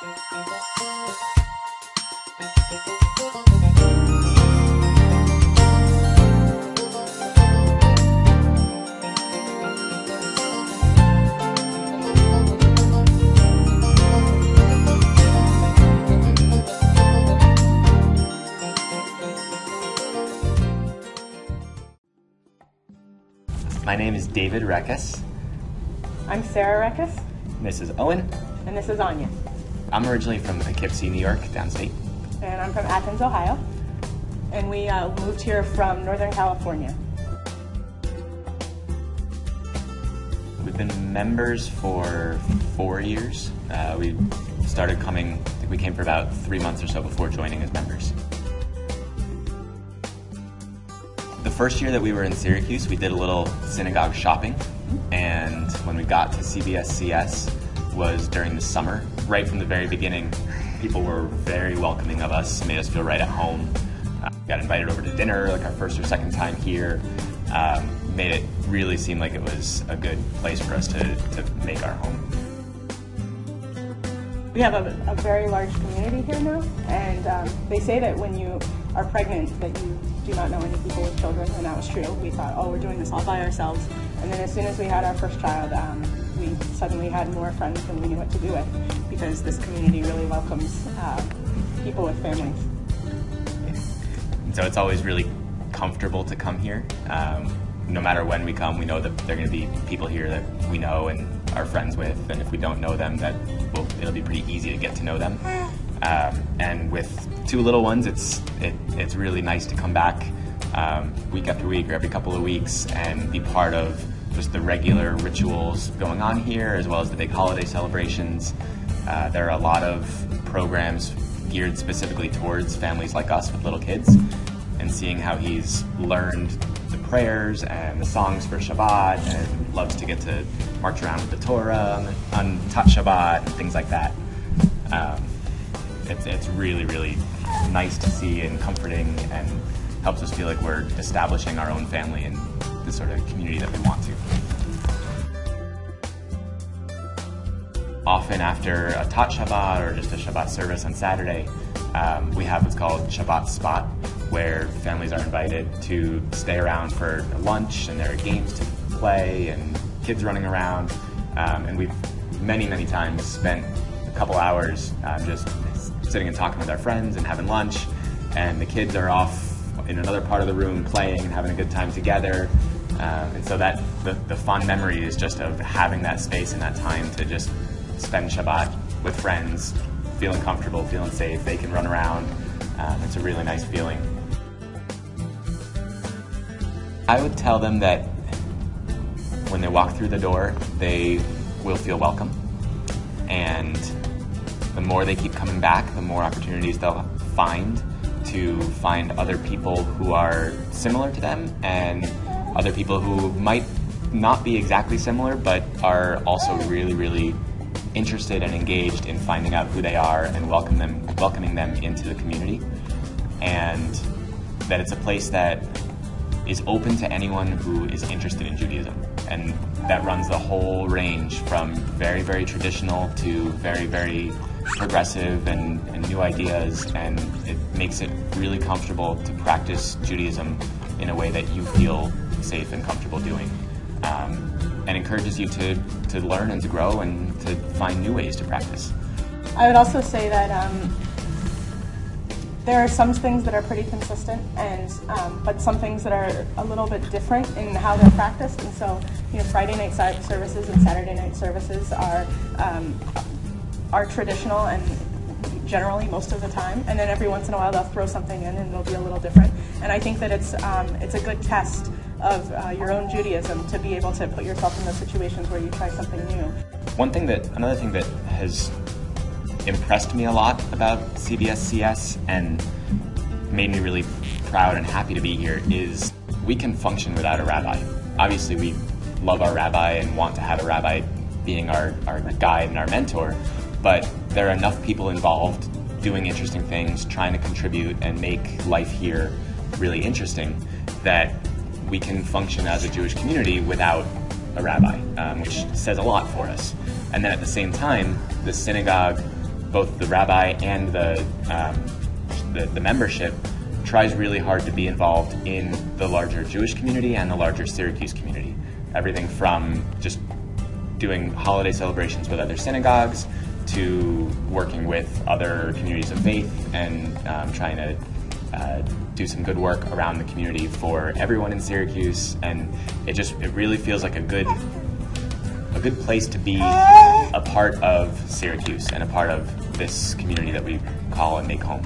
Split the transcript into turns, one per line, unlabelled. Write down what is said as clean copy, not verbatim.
My name is David Rekas.
I'm Sarah Rekas.
This is Owen.
And this is Anya.
I'm originally from Poughkeepsie, New York, downstate.
And I'm from Athens, Ohio. And we moved here from Northern California.
We've been members for 4 years. We started coming, I think we came for about 3 months or so before joining as members. The first year that we were in Syracuse, we did a little synagogue shopping, and when we got to CBS-CS was during the summer. Right from the very beginning, people were very welcoming of us, made us feel right at home. Got invited over to dinner, like our first or second time here. Made it really seem like it was a good place for us to make our home.
We have a very large community here now, and they say that when you are pregnant that you do not know any people with children, and that was true. We thought, oh, we're doing this all by ourselves, and then as soon as we had our first child, we suddenly had more friends than we knew what to do with, because this community really welcomes people with families.
And so it's always really comfortable to come here. No matter when we come, we know that there are going to be people here that we know and are friends with, and if we don't know them, it'll be pretty easy to get to know them. And with 2 little ones, it's really nice to come back week after week or every couple of weeks and be part of just the regular rituals going on here, as well as the big holiday celebrations. There are a lot of programs geared specifically towards families like us with little kids, and seeing how he's learned the prayers and the songs for Shabbat and loves to get to march around with the Torah on Shabbat and things like that. It's really, really nice to see and comforting, and helps us feel like we're establishing our own family and the sort of community that we want to. Often after a Shabbat or just a Shabbat service on Saturday, we have what's called Shabbat Spot, where families are invited to stay around for lunch, and there are games to play and kids running around. And we've many times spent a couple hours just sitting and talking with our friends and having lunch, and the kids are off in another part of the room playing and having a good time together. And so that the fond memory is just of having that space and that time to just spend Shabbat with friends, feeling comfortable, feeling safe. They can run around. It's a really nice feeling. I would tell them that when they walk through the door, they will feel welcome, and the more they keep coming back, the more opportunities they'll find to find other people who are similar to them, and other people who might not be exactly similar but are also really, really interested and engaged in finding out who they are and welcoming them into the community. And that it's a place that is open to anyone who is interested in Judaism. And that runs the whole range from very, very traditional to very, very progressive and new ideas, and it makes it really comfortable to practice Judaism in a way that you feel safe and comfortable doing, and encourages you to learn and to grow and to find new ways to practice.
I would also say that there are some things that are pretty consistent, and but some things that are a little bit different in how they're practiced. And so, Friday night services and Saturday night services are traditional and generally most of the time, and then every once in a while they'll throw something in and it'll be a little different. And I think that it's a good test of your own Judaism to be able to put yourself in those situations where you try something new.
Another thing that has impressed me a lot about CBS-CS and made me really proud and happy to be here is we can function without a rabbi. Obviously we love our rabbi and want to have a rabbi being our guide and our mentor, but there are enough people involved doing interesting things, trying to contribute and make life here really interesting, that we can function as a Jewish community without a rabbi, which says a lot for us. And then at the same time, the synagogue both the rabbi and the membership tries really hard to be involved in the larger Jewish community and the larger Syracuse community. Everything from just doing holiday celebrations with other synagogues to working with other communities of faith and trying to do some good work around the community for everyone in Syracuse. And it really feels like a good place to be a part of Syracuse and a part of this community that we call and make home.